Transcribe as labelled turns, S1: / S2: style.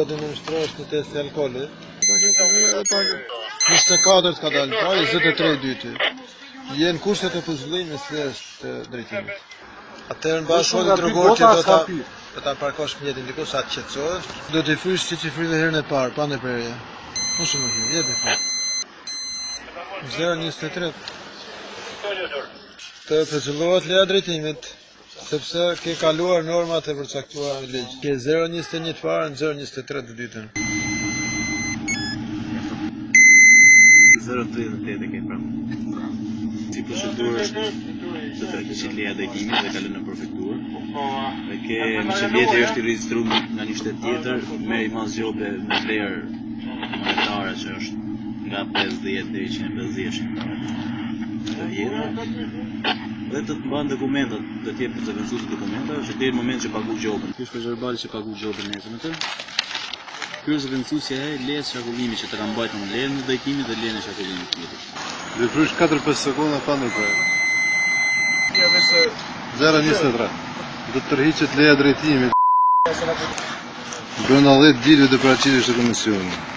S1: Dhe në mështrosh në test e alkoholit. 24 ka dalë pari, 23 dyti. Jenë kushtet e pëzullimit së është drejtimit. Atëherë në bashkë të drogor që do ta parkosh mjetin diku sa të qetësohesh, do t'i frysh si që frydhe herën e parë, pa në prerje. Më shumë më jepi frysh. 023. Të pëzullohet leja drejtimit, sepse ke kaluar normat e përcaktuara në ligj. Ke 021 të parën, 023 të dytën.
S2: 038 e ke pranë. Si procedurë është të kishit leja drejtimit dhe kalon në prefekturë. Dhe ke nëse vjeti është i regjistruar nga një shtet tjetër, merr mas gjobe me vlerë monetare që është nga 50 deri 150. Të jetë dhe të mban dokumentat, do të jep zëvendësues dokumenta që deri në moment që pagu gjobën. Ky është verbali që pagu gjobën nesër atë. Ky është zëvendësuesja e lejës qarkullimit që të ka mbajtur në lejën e drejtimit dhe lejën e qarkullimit tjetër.
S1: Dhe prysh 4-5 sekonda pa ndërprerje. 023. Do të tërhiqet leja drejtimit. Brenda 10 ditëve të paraqitjes së komisionit.